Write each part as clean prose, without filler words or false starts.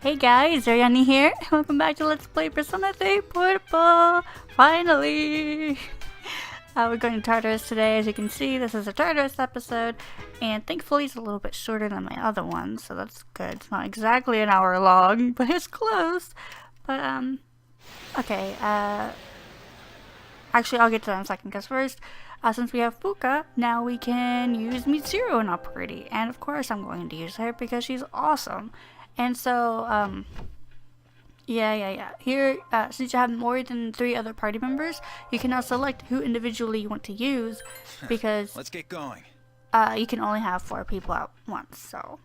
Hey guys, Airyanya here. Welcome back to Let's Play Persona 3 Portable! Finally! We're going to Tartarus today. As you can see, this is a Tartarus episode, and thankfully it's a little bit shorter than my other one, so that's good. It's not exactly an hour long, but it's close. But, okay, actually I'll get to that in a second, because first, since we have Fuka, now we can use Mitsuru in our party, and of course I'm going to use her because she's awesome. And so, Here, since you have more than 3 other party members, you can now select who individually you want to use, because let's get going. You can only have 4 people at once, so.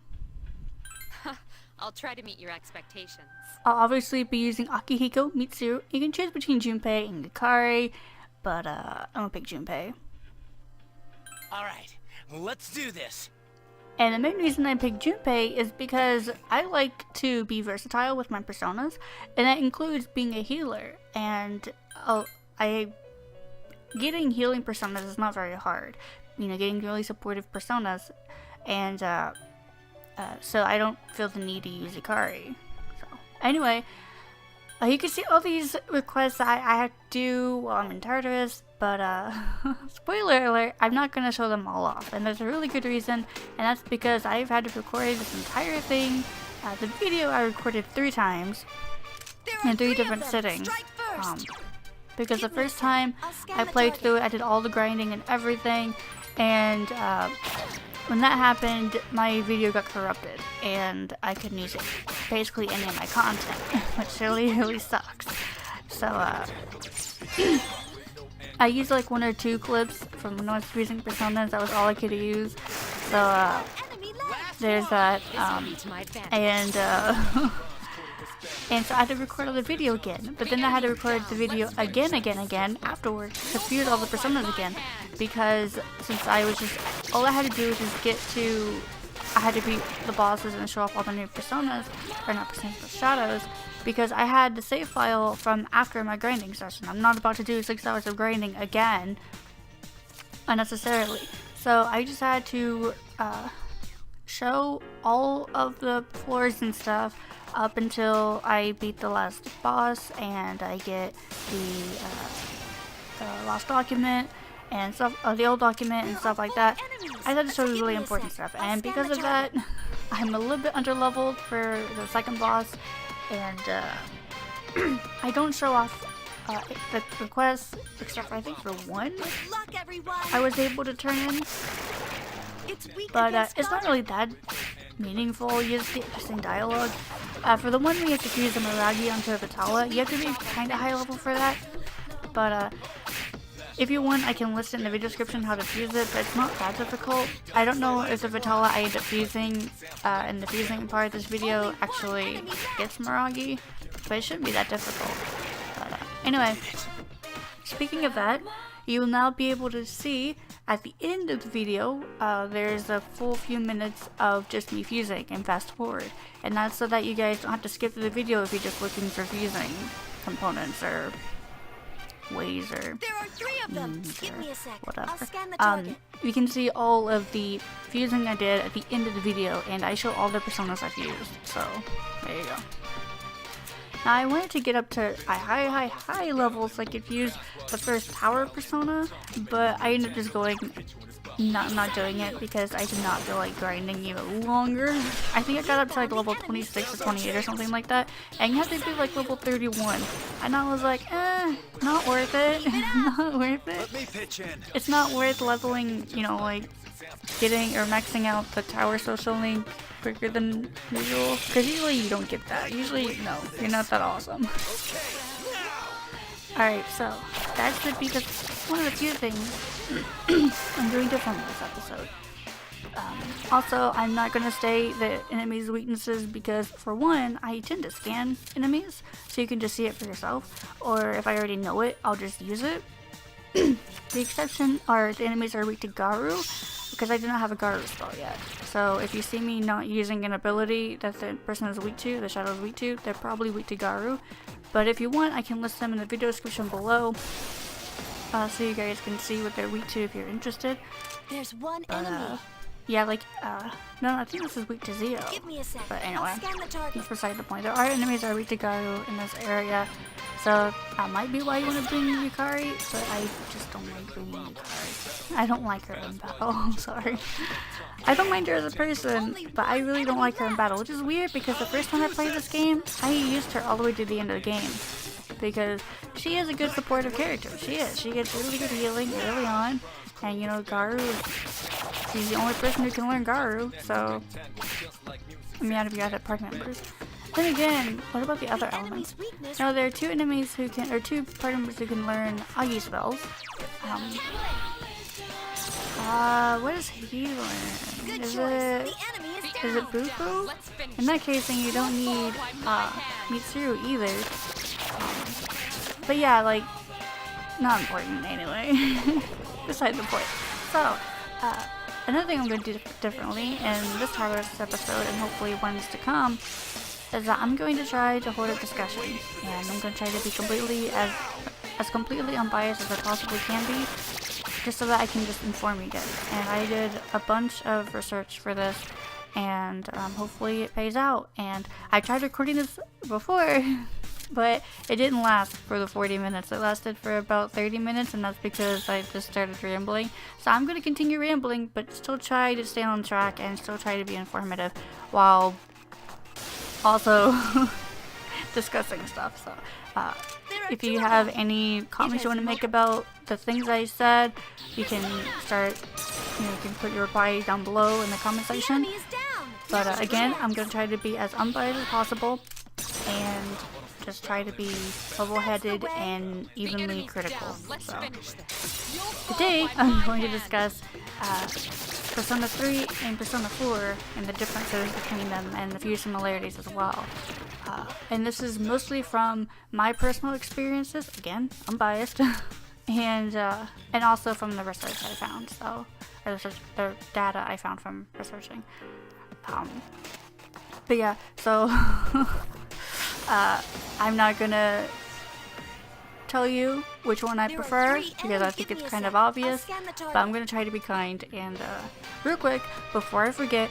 I'll try to meet your expectations. I'll obviously be using Akihiko, Mitsuru. You can choose between Junpei and Gakari, but I'm gonna pick Junpei. Alright, let's do this. And the main reason I picked Junpei is because I like to be versatile with my personas, and that includes being a healer. And getting healing personas is not very hard. You know, getting really supportive personas, and so I don't feel the need to use Ikari. So anyway, you can see all these requests I have to do while I'm in Tartarus. But, spoiler alert, I'm not going to show them all off, and there's a really good reason, and that's because I've had to record this entire thing. The video I recorded 3 times, in 3 different sittings, because the first time I played through it, I did all the grinding and everything, and, when that happened, my video got corrupted, and I couldn't use it, basically any of my content, which really sucks. So, I used like 1 or 2 clips from when I was using personas. That was all I could use. So there's that. And so I had to record all the video again. But then I had to record the video again afterwards to fuse all the personas again. Because since I was just, all I had to do was just get to, I had to beat the bosses and show off all the new personas, or not personas, but shadows. Because I had the save file from after my grinding session. I'm not about to do 6 hours of grinding again, unnecessarily. So I just had to show all of the floors and stuff up until I beat the last boss and I get the lost document and stuff, the old document and stuff like that. I had to show really important stuff, and because of that, I'm a little bit underleveled for the second boss. And I don't show off the requests, except for I think for 1 I was able to turn in. But it's not really that meaningful. You just get interesting dialogue. For the one where you have to fuse a Miragi onto a Vitala, you have to be kind of high level for that. But if you want, I can list it in the video description how to fuse it, but it's not that difficult. I don't know if the Vitala I end up fusing in the fusing part of this video actually gets Miragi, but it shouldn't be that difficult. But anyway, speaking of that, you will now be able to see at the end of the video, there's a full few minutes of just me fusing and fast forward. And that's so that you guys don't have to skip through the video if you're just looking for fusing components or ways or there are 3 of them. Give me a sec. Whatever. I'll scan the target. You can see all of the fusing I did at the end of the video, and I show all the personas I've used. So there you go. Now I wanted to get up to high levels so I could use the first tower persona, but I ended up just going not doing it because I did not feel like grinding even longer. I think I got up to like level 26 or 28 or something like that, and you have to be like level 31, and I was like, not worth it. Not worth it. Let me pitch in. It's not worth leveling, you know, like getting or maxing out the tower social link quicker than usual, because usually you don't get that. Usually, no, you're not that awesome. Alright, so that should be one of the few things I'm doing differently this episode. Also, I'm not going to say the enemy's weaknesses because, for one, I tend to scan enemies, so you can just see it for yourself, or if I already know it, I'll just use it. The exception are the enemies are weak to Garu, because I do not have a Garu spell yet. So if you see me not using an ability that the person is weak to, the shadow is weak to, they're probably weak to Garu. But if you want, I can list them in the video description below, so you guys can see what they're weak to if you're interested. There's one enemy. yeah, like, no, I think this is weak to Zio. Give me a sec. But I'll anyway, scan the target. that's beside the point. There are enemies that are weak to Garu in this area, so that might be why you want to bring Yukari, but I just don't like bringing Yukari. I don't like her in battle, sorry. I don't mind her as a person, but I really don't like her in battle, which is weird because the first time I played this game, I used her all the way to the end of the game. Because she is a good supportive character. She is. She gets really good healing early on. And you know, Garu, she's the only person who can learn Garu, so I mean, out of your other party members. Then again, what about the other elements? Now there are two enemies who can, or two party members who can learn Agi spells. What does he learn? Is it Bufu? In that case, then you don't need Mitsuru either. But yeah, like, not important anyway. Beside the point. So, another thing I'm going to do differently in this Tartarus episode, and hopefully ones to come, is that I'm going to try to hold a discussion, and I'm going to try to be completely as completely unbiased as I possibly can be, just so that I can just inform you guys. And I did a bunch of research for this, and hopefully it pays out. And I tried recording this before, but it didn't last for the 40 minutes. It lasted for about 30 minutes, and that's because I just started rambling. So I'm going to continue rambling, but still try to stay on track and still try to be informative while also discussing stuff. So if you have any comments you want to make about the things I said, you can start, you can put your reply down below in the comment section. But again, I'm going to try to be as unbiased as possible and just try to be level-headed and evenly critical. So today I'm going to discuss Persona 3 and Persona 4 and the differences between them and a few similarities as well. And this is mostly from my personal experiences, again, unbiased, and also from the research I found, so, or the data I found from researching. But yeah, so I'm not gonna tell you which one I prefer because I think it's kind of obvious, but I'm gonna try to be kind. And real quick, before I forget,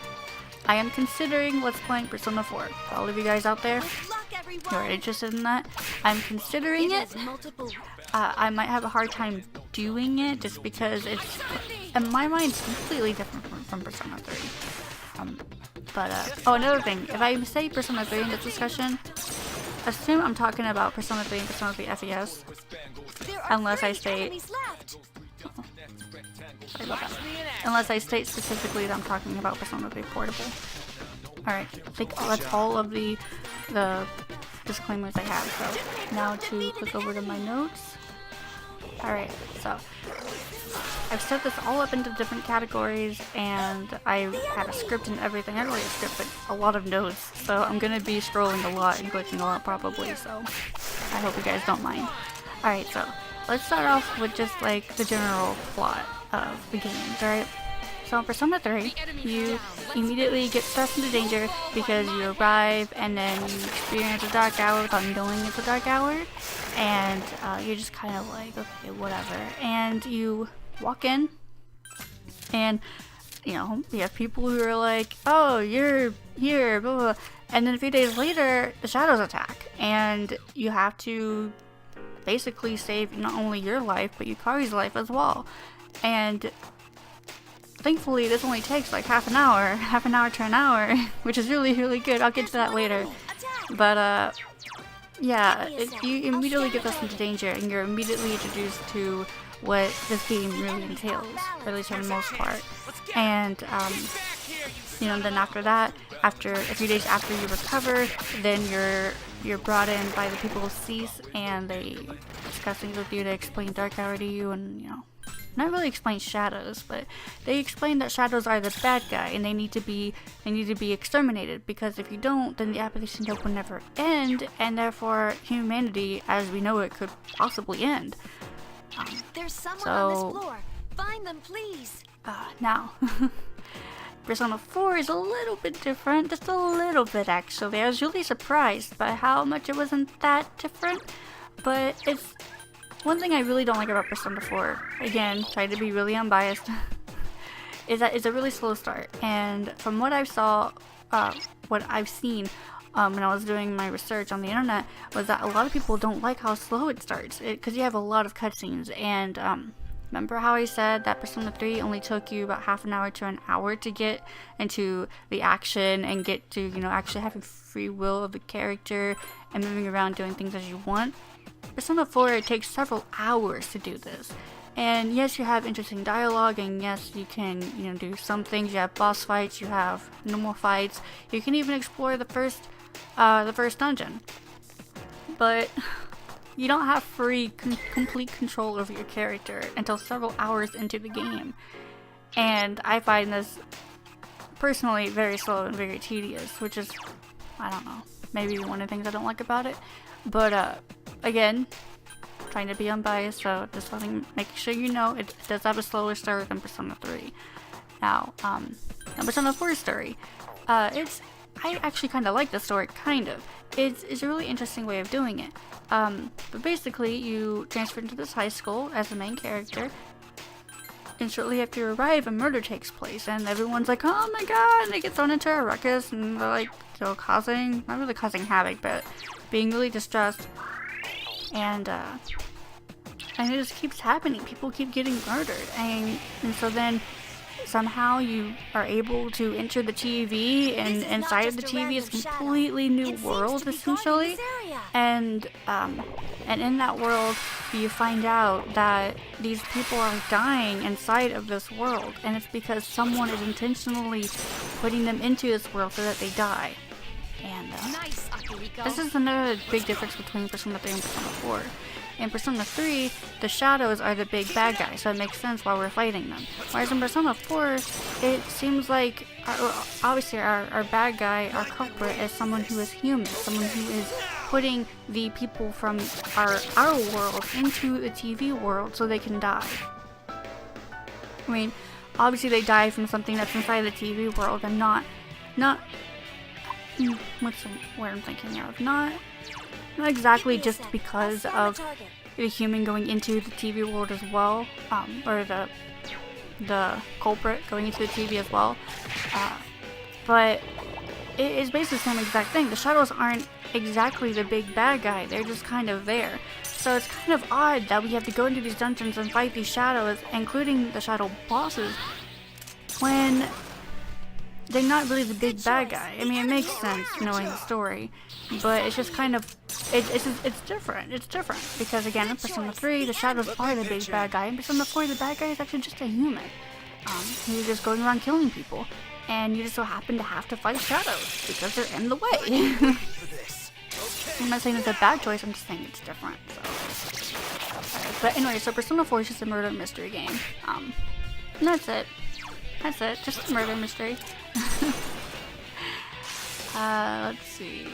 I am considering let's playing Persona 4. For all of you guys out there who are interested in that, I'm considering it. I might have a hard time doing it just because it's, in my mind, it's completely different from Persona 3. Oh, another thing, if I say Persona 3 in this discussion, assume I'm talking about Persona 3 and Persona 3 FES, unless I state, sorry about that, unless I state specifically that I'm talking about Persona 3 Portable. Alright, I think that's all of the disclaimers I have, so now to click over to my notes. Alright, so I've set this all up into different categories, and I had a script and everything. Not really a script, but a lot of notes, so I'm gonna be scrolling a lot and glitching a lot probably, so I hope you guys don't mind. Alright, so let's start off with just like the general plot of the game, alright? So in Persona 3, you immediately get thrust into danger because you arrive and then you experience a dark hour without knowing it's a dark hour, and you're just kind of like, okay, whatever. And you walk in, and you know, you have people who are like, oh, you're here, blah, blah, blah. And then a few days later, the shadows attack, and you have to basically save not only your life, but Yukari's life as well. And thankfully, this only takes like half an hour to an hour, which is really, really good. I'll get to that later. But, yeah, you immediately get thrust into danger, and you're immediately introduced to what this game really entails, or at least for the most part. And, you know, then after that, after a few days after you recover, then you're brought in by the people of Cease, and they discuss things with you to explain Dark Hour to you, and, you know, not really explain shadows, but they explain that shadows are the bad guy, and they need to be exterminated, because if you don't, then the Appalachian Hope will never end, and therefore humanity as we know it could possibly end. There's someone on this floor. Find them, please. Now, Persona 4 is a little bit different, just a little bit actually. I was really surprised by how much it wasn't that different, but it's one thing I really don't like about Persona 4. Again, try to be really unbiased. is that it's a really slow start. And from what what I've seen when I was doing my research on the internet, was that a lot of people don't like how slow it starts, because you have a lot of cutscenes. And remember how I said that Persona 3 only took you about half an hour to an hour to get into the action and get to, you know, actually having free will of the character and moving around doing things as you want? Persona 4, it takes several hours to do this. And yes, you have interesting dialogue, and yes, you can, you know, do some things. You have boss fights, you have normal fights, you can even explore the first dungeon. But you don't have complete control over your character until several hours into the game. And I find this personally very slow and very tedious, which is, I don't know, maybe one of the things I don't like about it. But again, trying to be unbiased, so just making sure you know it does have a slower start than Persona 3. Now, Persona 4's story, I actually kind of like the story, kind of. It's a really interesting way of doing it. But basically, you transfer into this high school as the main character, and shortly after you arrive, a murder takes place, and everyone's like, oh my god, and they get thrown into a ruckus, and they're like, you know, not really causing havoc, but being really distressed. And it just keeps happening. People keep getting murdered, and so then somehow you are able to enter the TV, and inside of the TV is a completely new world, essentially. And in that world, you find out that these people are dying inside of this world, and it's because someone is intentionally putting them into this world so that they die. And this is another big difference between Persona 3 and Persona 4. In Persona 3, the shadows are the big bad guys, so it makes sense why we're fighting them. Whereas in Persona 4, it seems like, obviously our bad guy, our culprit, is someone who is human, someone who is putting the people from our world into the TV world so they can die. I mean, obviously they die from something that's inside the TV world, and not what's the word I'm thinking of? Not exactly just because of the human going into the TV world as well, or the culprit going into the TV as well. But it is basically the same exact thing. The shadows aren't exactly the big bad guy, they're just kind of there. So it's kind of odd that we have to go into these dungeons and fight these shadows, including the shadow bosses, when they're not really the big bad guy. I mean, it makes sense knowing the story, but it's just kind of, it's different. It's different because, again, in Persona 3, the shadows are the big bad guy. In Persona 4, the bad guy is actually just a human who's just going around killing people, and you just so happen to have to fight shadows because they're in the way. I'm not saying it's a bad choice, I'm just saying it's different. So. But anyway, so Persona 4 is just a murder mystery game. And that's it. That's it, just a murder mystery. Let's see.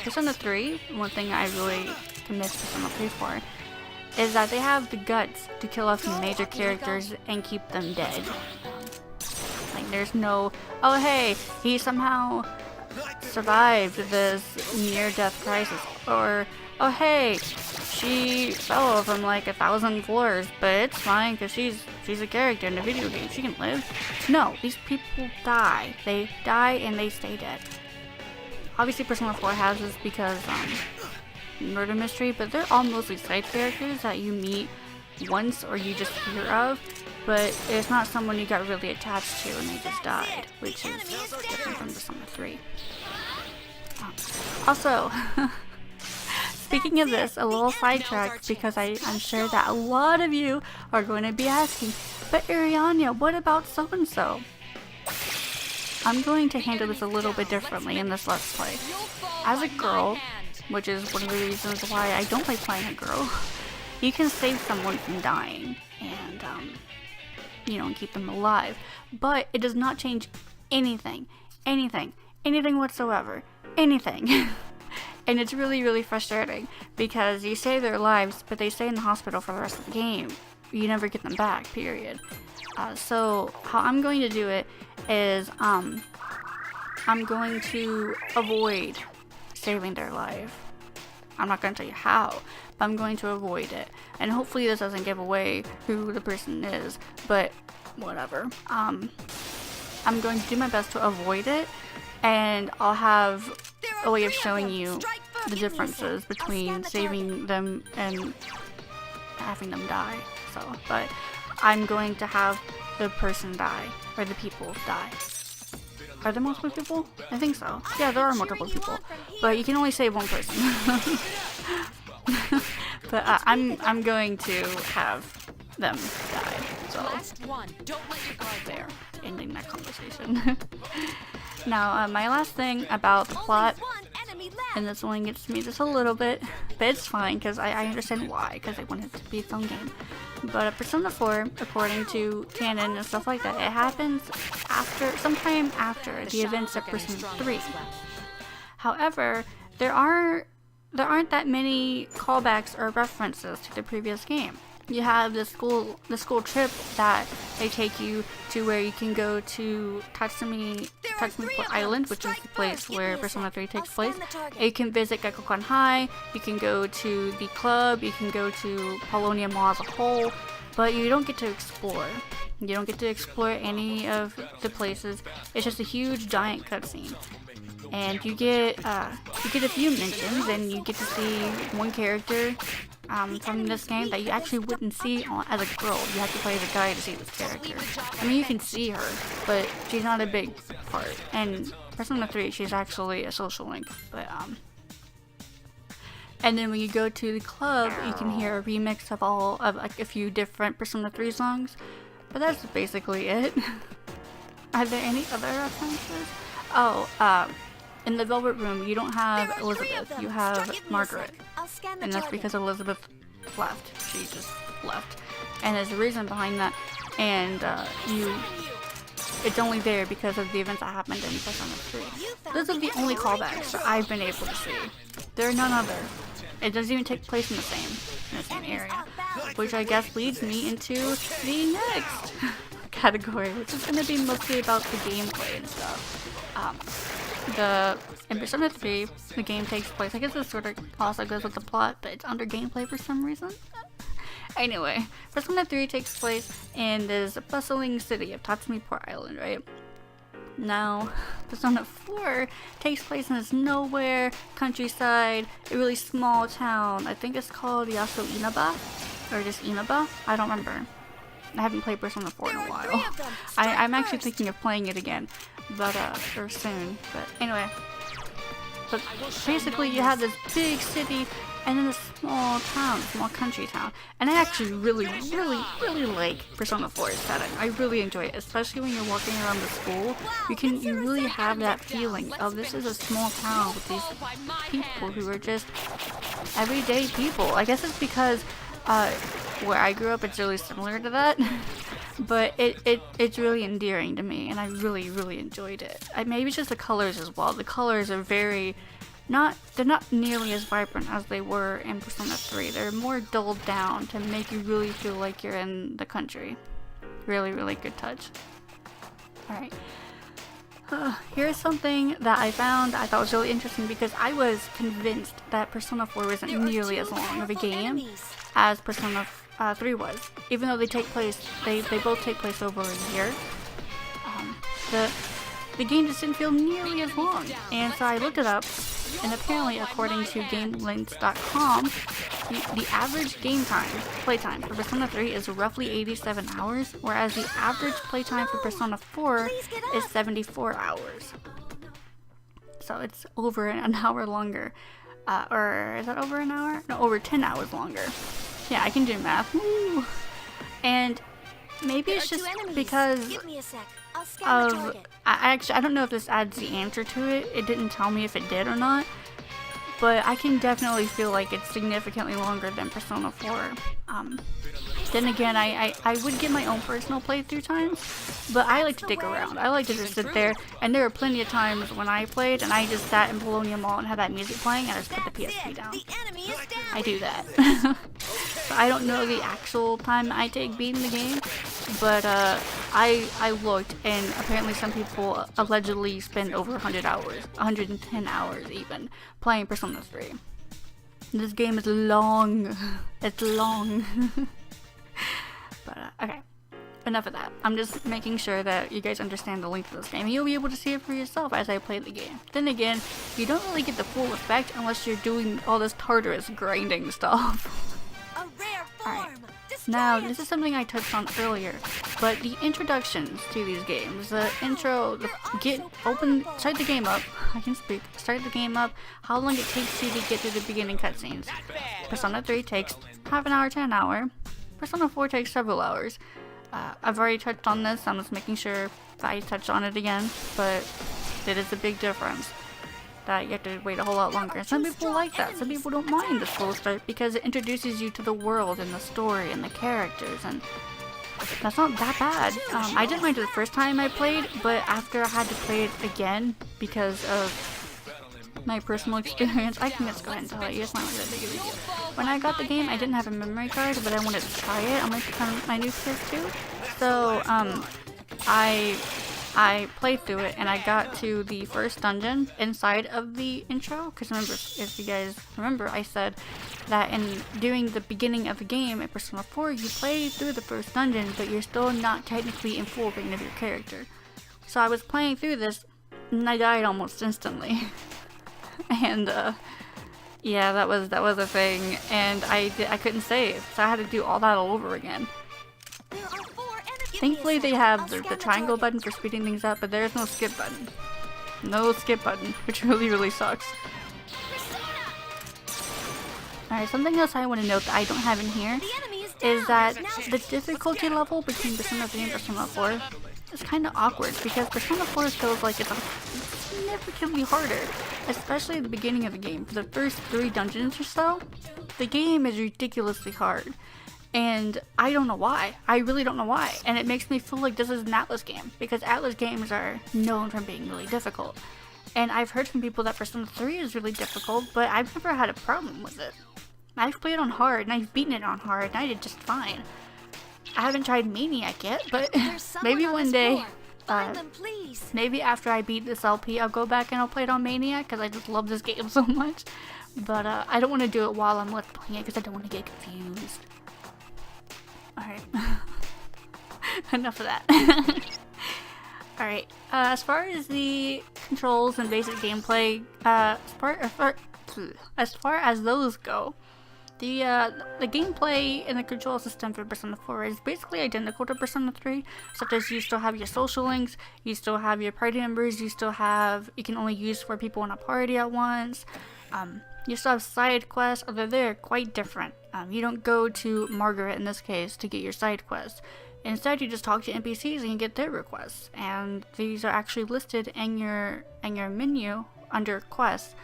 Persona 3, one thing I really commend Persona 3 for, is that they have the guts to kill off major characters and keep them dead. Like, there's no, oh hey, he somehow survived this near-death crisis, or oh hey, she fell from like 1,000 floors, but it's fine because she's a character in a video game, she can live. No, these people die. They die and they stay dead. Obviously Persona 4 has this because murder mystery, but they're all mostly side characters that you meet once or you just hear of, but it's not someone you got really attached to and they just died, which is different from Persona 3. Also, speaking of this, a little sidetrack, because I'm sure that a lot of you are going to be asking, but Airyanya, what about so-and-so? I'm going to handle this a little bit differently in this Let's Play. As a girl, which is one of the reasons why I don't like playing a girl, you can save someone from dying and, and keep them alive. But it does not change anything whatsoever. Anything. And it's really, really frustrating because you save their lives, but they stay in the hospital for the rest of the game. You never get them back, period. So how I'm going to do it is I'm going to avoid saving their life. I'm not going to tell you how, but I'm going to avoid it. And hopefully this doesn't give away who the person is, but whatever. I'm going to do my best to avoid it, and I'll have a way of showing you the differences between saving them and having them die. So, but I'm going to have the person die, or the people die. Are there multiple people? I think so. Yeah, there are multiple people, but you can only save one person. But I'm going to have them die. So there, ending that conversation. Now, my last thing about the plot, and this only gets to me just a little bit, but it's fine because I understand why, because I want it to be its own game. But Persona 4, according to canon and stuff like that, it happens sometime after the events of Persona 3. However, there aren't that many callbacks or references to the previous game. You have the school trip that they take you to, where you can go to Tatsumi Port Island, which is the place where Persona 3 takes place. You can visit Gekkoukan High, you can go to the club, you can go to Paulownia Mall as a whole, but you don't get to explore. You don't get to explore any of the places. It's just a huge giant cutscene. And you get a few mentions, and you get to see one character from this game that you actually wouldn't see as a girl. You have to play as a guy to see this character. I mean, you can see her, but she's not a big part. And Persona 3, she's actually a social link. But and then when you go to the club, you can hear a remix of like a few different Persona 3 songs. But that's basically it. Are there any other references? Oh, in the Velvet Room, you don't have Elizabeth, you have Margaret. And that's because Elizabeth left. She just left. And there's a reason behind that. And it's only there because of the events that happened in Persona 3. Those are the only callbacks that I've been able to see. There are none other. It doesn't even take place in the same area. Which I guess leads me into the next category, which is going to be mostly about the gameplay and stuff. In Persona 3, the game takes place, I guess this sort of also goes with the plot, but it's under gameplay for some reason. Anyway, Persona 3 takes place in this bustling city of Tatsumi Port Island, right? Now, Persona 4 takes place in this nowhere countryside, a really small town. I think it's called Yasu Inaba, or just Inaba, I don't remember. I haven't played Persona 4 in a while. I'm actually thinking of playing it again, but or soon. But anyway, but basically you have this big city and then a small country town. And I actually really like Persona 4's setting. I really enjoy it, especially when you're walking around the school. You really have that feeling of this is a small town with these people who are just everyday people. I guess it's because where I grew up, it's really similar to that, but it's really endearing to me, and I really enjoyed it. Maybe it's just the colors as well. The colors are they're not nearly as vibrant as they were in Persona 3. They're more dulled down to make you really feel like you're in the country. Really good touch. Alright. Here's something that I found I thought was really interesting, because I was convinced that Persona 4 wasn't nearly as long of a game as Persona 3 was. Even though they both take place over a year. The game just didn't feel nearly as long. And so I looked it up, and apparently according to GameLinks.com, the average playtime for Persona 3 is roughly 87 hours, whereas the average playtime for Persona 4 is 74 hours. So it's over an hour longer. Or is that over an hour? No, over 10 hours longer. Yeah, I can do math. Woo. And maybe it's just because of... I don't know if this adds the answer to it. It didn't tell me if it did or not. But I can definitely feel like it's significantly longer than Persona 4. Then again, I would get my own personal playthrough times, but I like to dig around. I like to just sit there, and there were plenty of times when I played and I just sat in Paulownia Mall and had that music playing and I just put the PSP down. I do that. So I don't know the actual time I take beating the game, but I looked, and apparently some people allegedly spend over 100 hours, 110 hours even, playing Persona 3. This game is long. It's long. But, okay. enough of that. I'm just making sure that you guys understand the length of this game. You'll be able to see it for yourself as I play the game. Then again, you don't really get the full effect unless you're doing all this Tartarus grinding stuff. A rare form. Alright. Destroy Now, it. this is something I touched on earlier, but the introductions to these games, the intro, start the game up, I can speak, start the game up, how long it takes you to get to the beginning cutscenes. Persona 3 takes half an hour to an hour, Persona 4 takes several hours. I've already touched on this, I'm just making sure I touch on it again, but it is a big difference. That you have to wait a whole lot longer. Some people like that. Some people don't mind the slow start because it introduces you to the world and the story and the characters, and that's not that bad. I didn't mind it the first time I played, but after I had to play it again because of my personal experience, I can just go ahead and tell you, it's not really that big of a deal. When I got the game, I didn't have a memory card, but I wanted to try it on my new PS2. So I played through it and I got to the first dungeon inside of the intro, because remember, if you guys remember, I said that during the beginning of the game in Persona 4 you play through the first dungeon, but you're still not technically in full range of your character. So I was playing through this and I died almost instantly. And yeah, that was a thing, and I couldn't save, so I had to do all that all over again. There are 4 enemies. Thankfully they have the triangle button for speeding things up, but there's no skip button. No skip button, which really sucks. Alright, something else I want to note that I don't have in here is that the difficulty level between Persona 3 and Persona 4 is kind of awkward, because Persona 4 feels like it's significantly harder, especially at the beginning of the game. For the first 3 dungeons or so, the game is ridiculously hard. And I don't know why. I really don't know why. And it makes me feel like this is an Atlas game, because Atlas games are known for being really difficult. And I've heard from people that Persona 3 is really difficult, but I've never had a problem with it. I've played on hard, and I've beaten it on hard, and I did just fine. I haven't tried Maniac yet, but maybe one day, maybe after I beat this LP, I'll go back and I'll play it on Maniac, because I just love this game so much. But I don't want to do it while I'm let's playing it, because I don't want to get confused. Alright. Enough of that. Alright. As far as the controls and basic gameplay, as far as those go, the gameplay and the control system for Persona 4 is basically identical to Persona 3, such as you still have your social links, you still have your party members, you can only use 4 people in a party at once. You still have side quests, although they're quite different. You don't go to Margaret in this case to get your side quests. Instead, you just talk to NPCs and you get their requests. And these are actually listed in your menu under quests.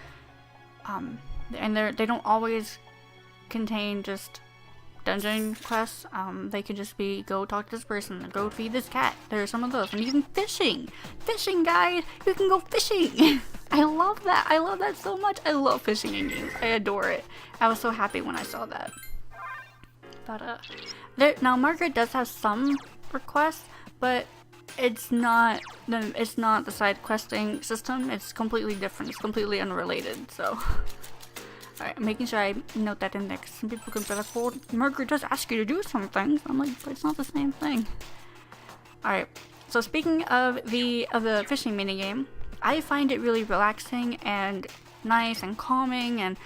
And they don't always contain just dungeon quests. They could just be go talk to this person, go feed this cat. There are some of those. And even fishing guys, you can go fishing. I love that. I love that so much. I love fishing in games. I adore it. I was so happy when I saw that. But now Margaret does have some requests, but it's not the side questing system. It's completely different. It's completely unrelated. So, alright, I'm making sure I note that in there, because some people could be like, well, Margaret does ask you to do some things. I'm like, but it's not the same thing. Alright, so speaking of the fishing minigame, I find it really relaxing and nice and calming and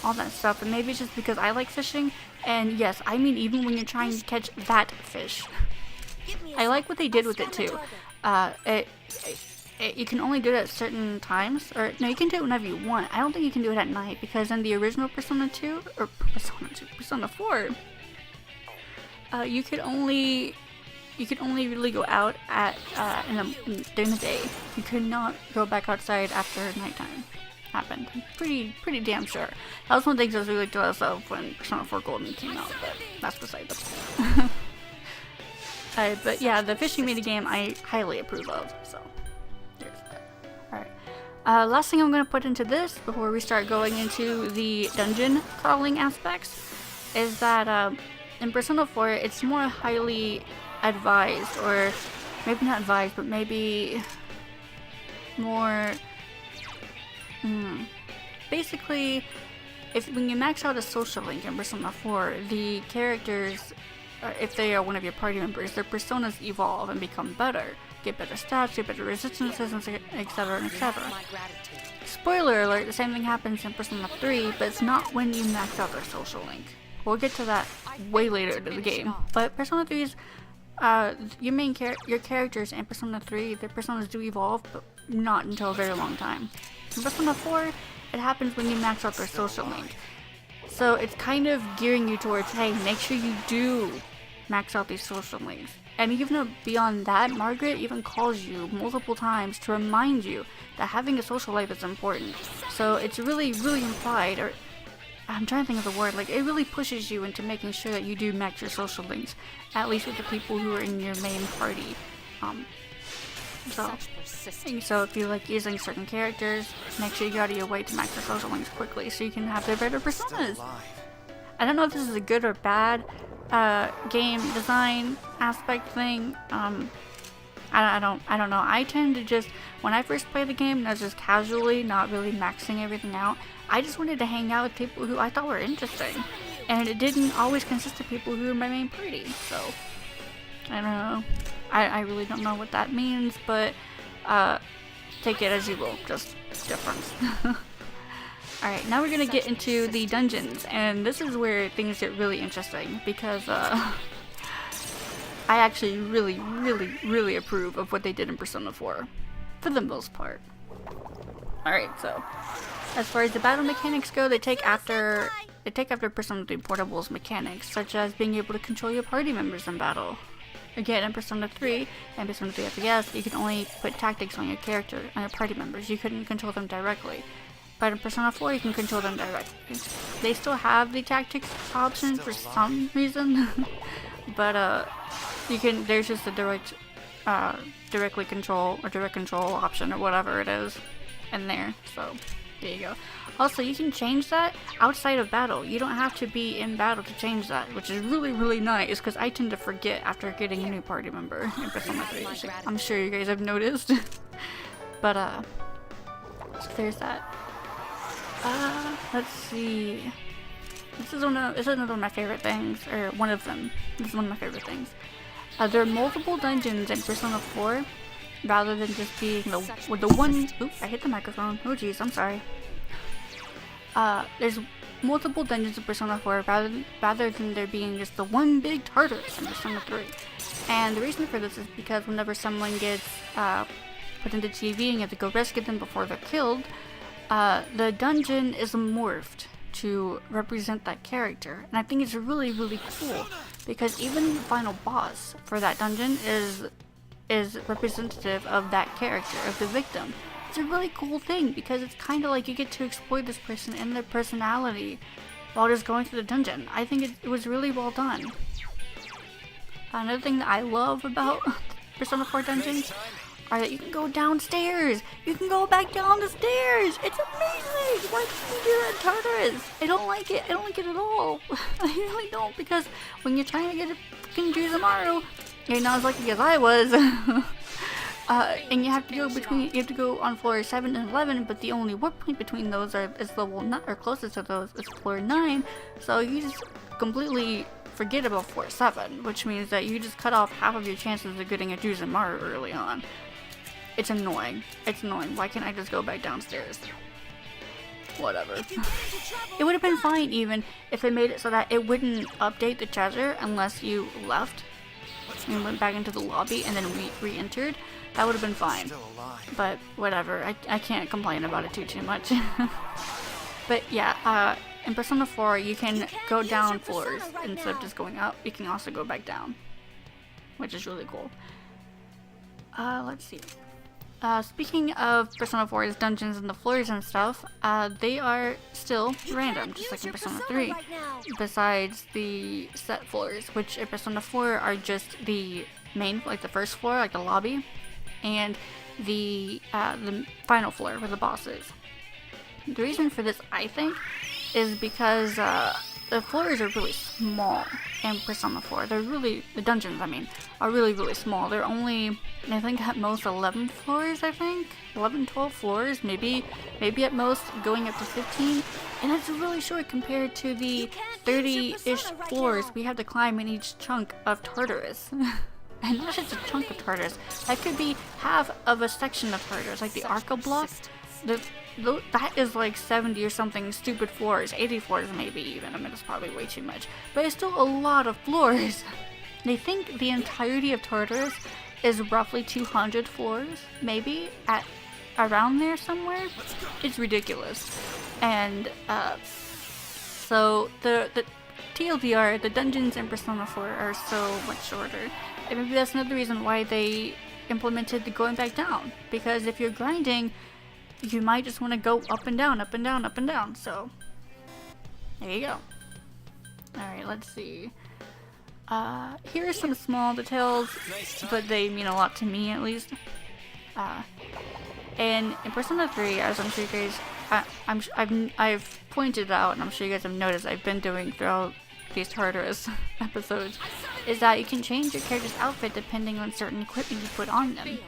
all that stuff, and maybe it's just because I like fishing. And yes, I mean even when you're trying to catch that fish, I like what they did with it too. You can only do it at certain times, or no, you can do it whenever you want. I don't think you can do it at night, because in the original Persona 4, you could only really go out at during the day. You could not go back outside after nighttime happened. I'm pretty damn sure. That was one of the things I was really jealous of when Persona 4 Golden came out, but that's beside the point. But yeah, the fishing minigame I highly approve of, so there's that. Alright. Last thing I'm going to put into this before we start going into the dungeon crawling aspects is that in Persona 4 it's more highly advised, or maybe not advised, but maybe more basically, when you max out a social link in Persona 4, the characters if they are one of your party members, their personas evolve and become better. Get better stats, get better resistances, etc, etc. Spoiler alert, the same thing happens in Persona 3, but it's not when you max out their social link. We'll get to that way later in the game. But Persona 3's, your characters in Persona 3, their personas do evolve, but not until a very long time. In Persona 4, it happens when you max out their social link. So it's kind of gearing you towards, hey, make sure you do max out these social links. And even beyond that, Margaret even calls you multiple times to remind you that having a social life is important. So it's really, really implied, or I'm trying to think of the word, like it really pushes you into making sure that you do max your social links, at least with the people who are in your main party. So if you like using certain characters, make sure you go out of your way to max your social links quickly so you can have their better personas. I don't know if this is a good or bad game design aspect thing. I don't know. I tend to just, when I first played the game, I was just casually, not really maxing everything out. I just wanted to hang out with people who I thought were interesting, and it didn't always consist of people who were my main party. So I don't know. I really don't know what that means, but take it as you will. Just difference. Alright, now we're gonna get into the dungeons, and this is where things get really interesting, because I actually really approve of what they did in Persona 4, for the most part. Alright, so as far as the battle mechanics go, they take after Persona 3 Portable's mechanics, such as being able to control your party members in battle. Again, in Persona 3 and Persona 3 FPS, you can only put tactics on your character and your party members. You couldn't control them directly. But in Persona 4, you can control them directly. They still have the tactics option for some reason, but there's just a direct control option or whatever it is in there. So there you go. Also, you can change that outside of battle. You don't have to be in battle to change that, which is really nice, because I tend to forget after getting a new party member in Persona 3. I'm sure you guys have noticed. But so there's that. Let's see. This is another one of my favorite things, or one of them. This is one of my favorite things. There are multiple dungeons in Persona 4, rather than just being the one. Oops, I hit the microphone. Oh jeez, I'm sorry. There's multiple dungeons in Persona 4, rather than there being just the one big Tartarus in Persona 3. And the reason for this is because whenever someone gets put into TV and you have to go rescue them before they're killed, the dungeon is morphed to represent that character, and I think it's really cool, because even the final boss for that dungeon is representative of that character, of the victim. It's a really cool thing, because it's kind of like you get to explore this person and their personality while just going through the dungeon. I think it was really well done. Another thing that I love about Persona 4 dungeons are that you can go downstairs. You can go back down the stairs. It's amazing. Why can't you do that in Tartarus? I don't like it. I don't like it at all. I really don't, because when you're trying to get a fucking Juzumaru, you're not as lucky as I was. And you have to go on floor 7 and 11, but the only warp point between those is level 9, or closest to those is floor 9. So you just completely forget about floor 7, which means that you just cut off half of your chances of getting a Juzumaru early on. It's annoying. It's annoying. Why can't I just go back downstairs? Whatever. It would have been fine even if they made it so that it wouldn't update the treasure unless you left and went back into the lobby and then re-entered. That would have been fine. But whatever. I can't complain about it too much. But yeah, in Persona 4 you can go down floors instead of just going up. You can also go back down, which is really cool. Let's see. Speaking of Persona 4's dungeons and the floors and stuff, they are still random, just like in Persona 3, besides the set floors, which in Persona 4 are just the main, like the first floor, like the lobby, and the final floor where the boss is. The reason for this, I think, is because the floors are really small in Persona 4. The dungeons, I mean, are really, really small. They're only, I think at most 11 floors, I think? 11, 12 floors, maybe at most going up to 15. And it's really short compared to the 30-ish floors we have to climb in each chunk of Tartarus. And not just a chunk of Tartarus. That could be half of a section of Tartarus, like the Arqa block. That is like 70 or something stupid floors, 80 floors maybe even. I mean, it's probably way too much. But it's still a lot of floors. They think the entirety of Tartarus is roughly 200 floors, maybe, at around there somewhere. It's ridiculous. And so the TLDR, the dungeons in Persona 4 are so much shorter. And maybe that's another reason why they implemented the going back down. Because if you're grinding, you might just want to go up and down, up and down, up and down. So, there you go. Alright, let's see. Here are some small details, but they mean a lot to me, at least. And in Persona 3, as I'm sure you guys, I've pointed out, and I'm sure you guys have noticed, I've been doing throughout these Tartarus episodes, is that you can change your character's outfit depending on certain equipment you put on them.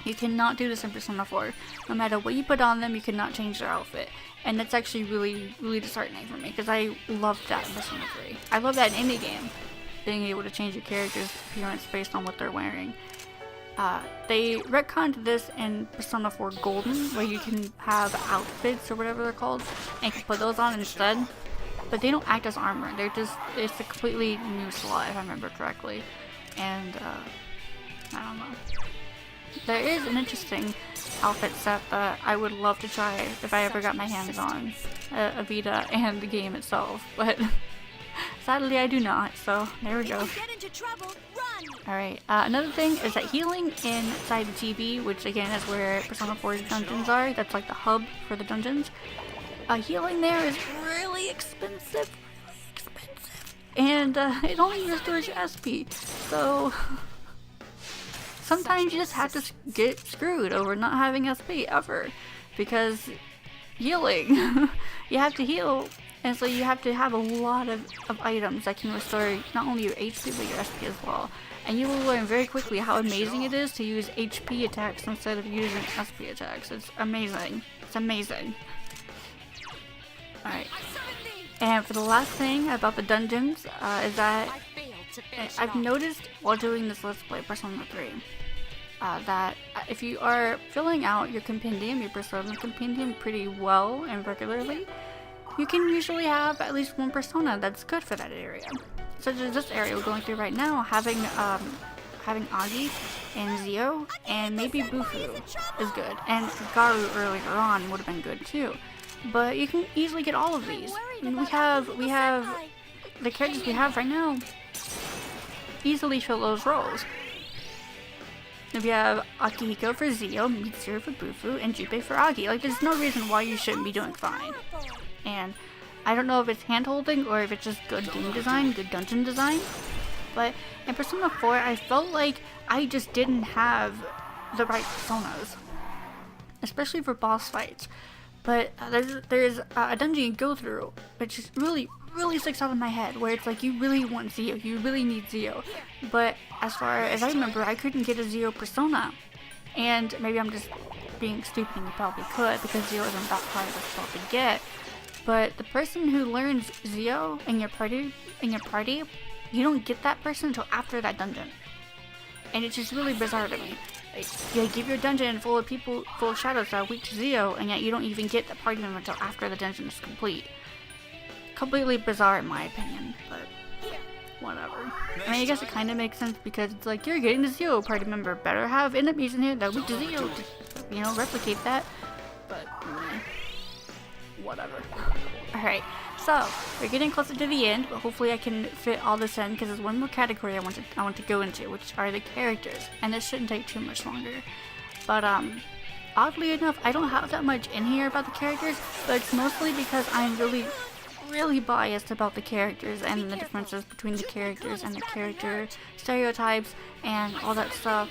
You cannot do this in Persona 4. No matter what you put on them, you cannot change their outfit. And that's actually really, really disheartening for me, because I love that in Persona 3. I love that in any game, being able to change your character's appearance based on what they're wearing. They retconned this in Persona 4 Golden, where you can have outfits or whatever they're called, and you can put those on instead. But they don't act as armor. It's a completely new slot, if I remember correctly. And, I don't know. There is an interesting outfit set that I would love to try if I ever got my hands on a Vita and the game itself. But sadly I do not, so there we go. Alright, another thing is that healing inside the TV, which again is where Persona 4's dungeons are, that's like the hub for the dungeons. Healing there is really expensive, and it only restores your SP, so sometimes you just have to get screwed over not having SP ever, because healing, you have to heal, and so you have to have a lot of items that can restore not only your HP but your SP as well. And you will learn very quickly how amazing it is to use HP attacks instead of using SP attacks. It's amazing. It's amazing. Alright, and for the last thing about the dungeons, is that I've noticed while doing this Let's Play Persona 3, that if you are filling out your compendium, your Persona compendium pretty well and regularly, you can usually have at least one Persona that's good for that area. Such as this area we're going through right now, having Agi and Zio, and maybe Bufu is good, and Garu earlier on would have been good too. But you can easily get all of these. And we have the characters we have right now easily fill those roles. If you have Akihiko for Zio, Mitsuru for Bufu, and Junpei for Agi, like there's no reason why you shouldn't be doing fine. And I don't know if it's hand-holding or if it's just good game design, good dungeon design, but in Persona 4 I felt like I just didn't have the right personas, especially for boss fights. But there's a dungeon you go through which is really sticks out in my head, where it's like you really want Zio, you really need Zio, but as far as I remember I couldn't get a Zio persona. And maybe I'm just being stupid, and you probably could, because Zio isn't that hard of a spell to get. But the person who learns Zio in your party, you don't get that person until after that dungeon. And it's just really bizarre to me. Like, you give your dungeon full of people, full of shadows that are weak to Zio, and yet you don't even get the party member until after the dungeon is complete. Completely bizarre in my opinion, but whatever. I mean, I guess it kind of makes sense, because it's like, you're getting the Zio party member, better have enemies in here that are weak to Zio to, you know, replicate that. But, whatever. Alright, so we're getting closer to the end, but hopefully I can fit all this in, because there's one more category I want to go into, which are the characters, and this shouldn't take too much longer. But oddly enough, I don't have that much in here about the characters, but it's mostly because I'm really biased about the characters and the differences between the characters and the character stereotypes and all that stuff.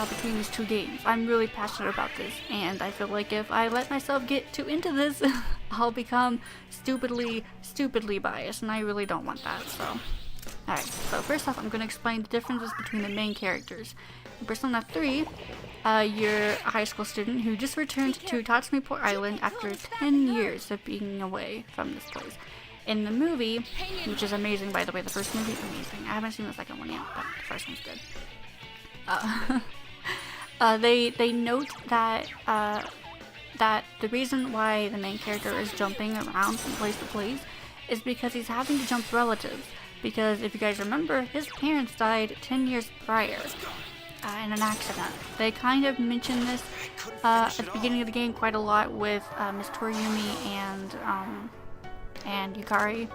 between these two games. I'm really passionate about this, and I feel like if I let myself get too into this, I'll become stupidly biased, and I really don't want that, so. Alright, so first off, I'm going to explain the differences between the main characters. In Persona 3, you're a high school student who just returned to Tatsuniport Island after 10 years of being away from this place. In the movie, which is amazing by the way, the first movie, amazing. I haven't seen the second one yet, but the first one's good. They note that that the reason why the main character is jumping around from place to place is because he's having to jump relatives. Because if you guys remember, his parents died 10 years prior in an accident. They kind of mention this at the beginning of the game quite a lot with Miss Toriumi and Yukari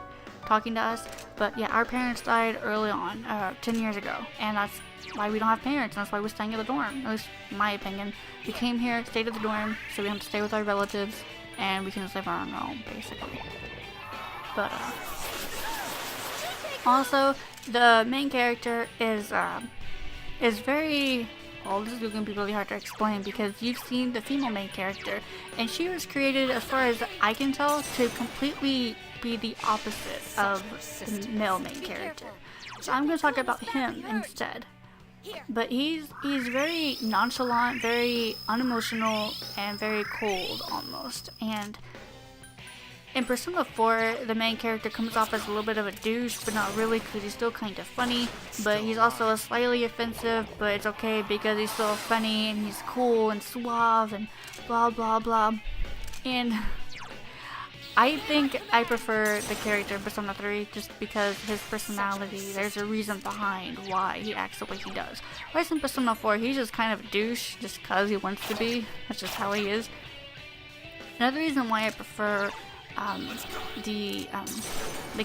talking to us. But yeah, our parents died early on, 10 years ago, and that's why we don't have parents, and that's why we're staying at the dorm, at least in my opinion. We came here, stayed at the dorm, so we don't have to stay with our relatives, and we can live on our own, basically. But, also, the main character is very, well, this is going to be really hard to explain because you've seen the female main character, and she was created, as far as I can tell, to completely be the opposite of the male main character. So I'm going to talk about him instead. But he's very nonchalant, very unemotional, and very cold almost. And in Persona 4, the main character comes off as a little bit of a douche, but not really because he's still kind of funny. But he's also slightly offensive, but it's okay because he's still funny and he's cool and suave and blah blah blah. And I think I prefer the character in Persona 3 just because his personality, there's a reason behind why he acts the way he does. Whereas in Persona 4, he's just kind of a douche just because he wants to be. That's just how he is. Another reason why I prefer the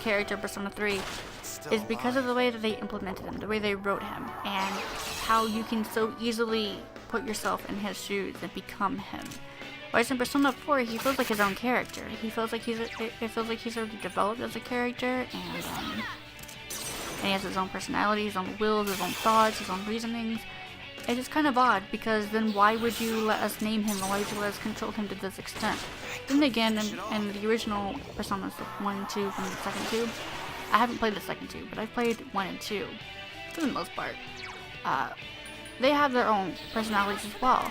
character in Persona 3 is because of the way that they implemented him, the way they wrote him, and how you can so easily put yourself in his shoes and become him. Whereas in Persona 4, he feels like his own character. He feels like it feels like he's already developed as a character, and he has his own personality, his own wills, his own thoughts, his own reasonings. It's just kind of odd, because then why would you let us name him, or why would you let us control him to this extent? Then again, in the original Personas 1 and 2 and the second 2, I haven't played the second 2, but I've played 1 and 2, for the most part. They have their own personalities as well.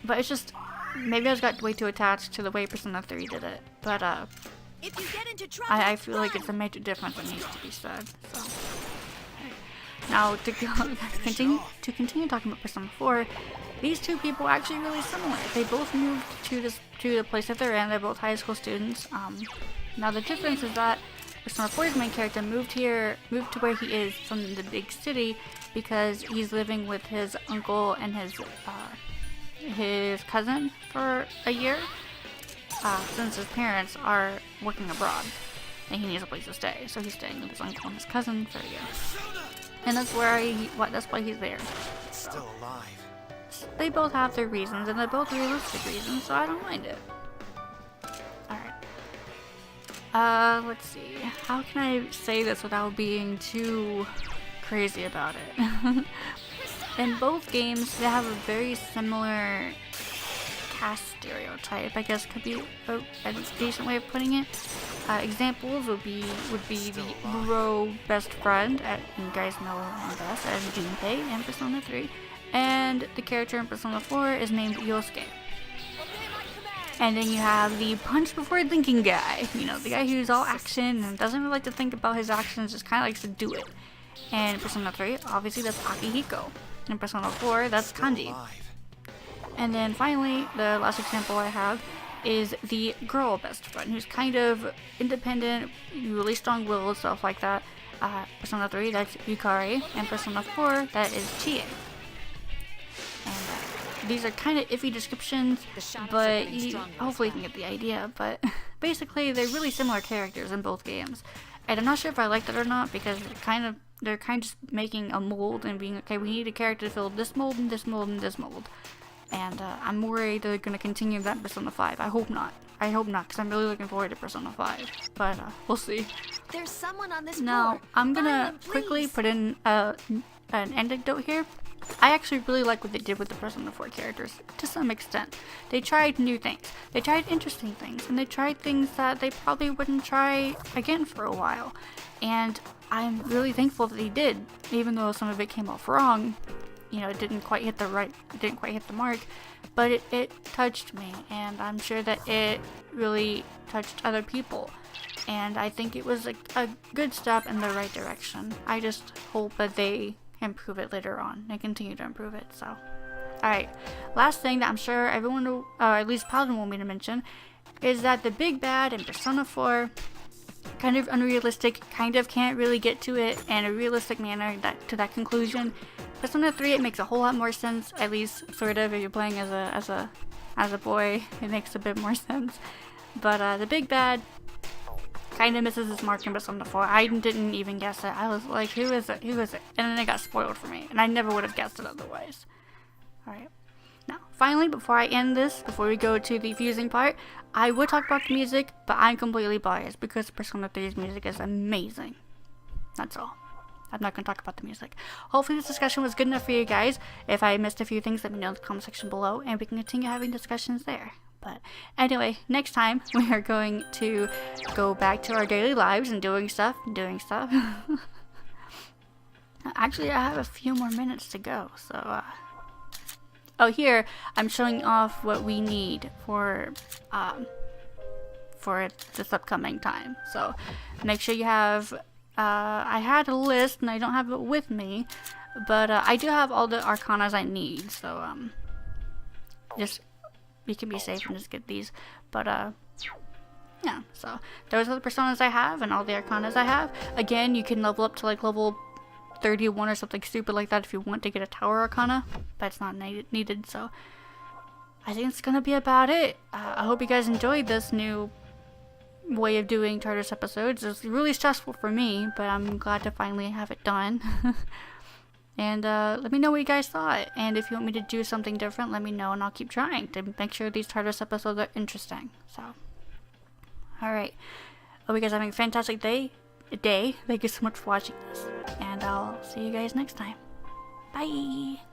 But it's just, maybe I just got way too attached to the way Persona 3 did it. But If you get into trouble, I feel like it's a major difference that needs to be said. So now to continue talking about Persona 4, these two people are actually really similar. They both moved to the place that they're in. They're both high school students. Now the difference is that Persona 4's main character moved to where he is from the big city because he's living with his uncle and his cousin for a year, since his parents are working abroad and he needs a place to stay, so he's staying with his uncle and his cousin for a year, and that's why he's there. Still alive. They both have their reasons, and they're both realistic reasons, so I don't mind it. Alright, let's see, how can I say this without being too crazy about it? In both games, they have a very similar cast stereotype, I guess could be a decent way of putting it. Examples would be the bro best friend, you guys know him best as Junpei in Persona 3, and the character in Persona 4 is named Yosuke. And then you have the punch before thinking guy, you know, the guy who's all action and doesn't really like to think about his actions, just kind of likes to do it. And in Persona 3, obviously that's Akihiko. In Persona 4, that's Kanji. And then finally, the last example I have is the girl best friend, who's kind of independent, really strong-willed, stuff like that. Persona 3, that's Yukari, and Persona 4, that is Chie. And these are kind of iffy descriptions, but hopefully you can get the idea. But basically, they're really similar characters in both games. And I'm not sure if I liked it or not, because they're kind of just making a mold and being, okay, we need a character to fill this mold and this mold and this mold. And I'm worried they're going to continue that in Persona 5. I hope not. I hope not, because I'm really looking forward to Persona 5. But we'll see. There's someone on this Now, floor. I'm going Find to them, quickly please. put in an anecdote here. I actually really like what they did with the Persona 4 characters, to some extent. They tried new things, they tried interesting things, and they tried things that they probably wouldn't try again for a while. And I'm really thankful that they did, even though some of it came off wrong. You know, it didn't quite hit the mark, but it touched me, and I'm sure that it really touched other people. And I think it was a good step in the right direction. I just hope that they improve it later on and continue to improve it. So, alright, last thing that I'm sure everyone, or at least Paladin will want me to mention, is that the big bad in Persona 4, kind of unrealistic, kind of can't really get to it in a realistic manner to that conclusion. Persona 3, it makes a whole lot more sense, at least sort of, if you're playing as a boy, it makes a bit more sense. But the big bad kind of misses its mark in Persona 4. I didn't even guess it. I was like, who is it? Who is it? And then it got spoiled for me, and I never would have guessed it otherwise. Alright. Now, finally, before I end this, before we go to the fusing part, I would talk about the music, but I'm completely biased because Persona 3's music is amazing. That's all. I'm not going to talk about the music. Hopefully this discussion was good enough for you guys. If I missed a few things, let me know in the comment section below, and we can continue having discussions there. But anyway, next time we are going to go back to our daily lives and doing stuff. Actually, I have a few more minutes to go, so oh, here I'm showing off what we need for this upcoming time. So make sure you have I had a list and I don't have it with me, but I do have all the arcanas I need, so just we can be safe and just get these. But yeah, so those are the personas I have and all the arcanas I have. Again, you can level up to like level 31 or something stupid like that if you want to get a tower arcana, but it's not needed. So I think it's gonna be about it. I hope you guys enjoyed this new way of doing Tartarus episodes. It's really stressful for me, but I'm glad to finally have it done. And let me know what you guys thought, and if you want me to do something different, let me know and I'll keep trying to make sure these Tartarus episodes are interesting. So alright, hope you guys are having a fantastic day. Thank you so much for watching this, and I'll see you guys next time. Bye!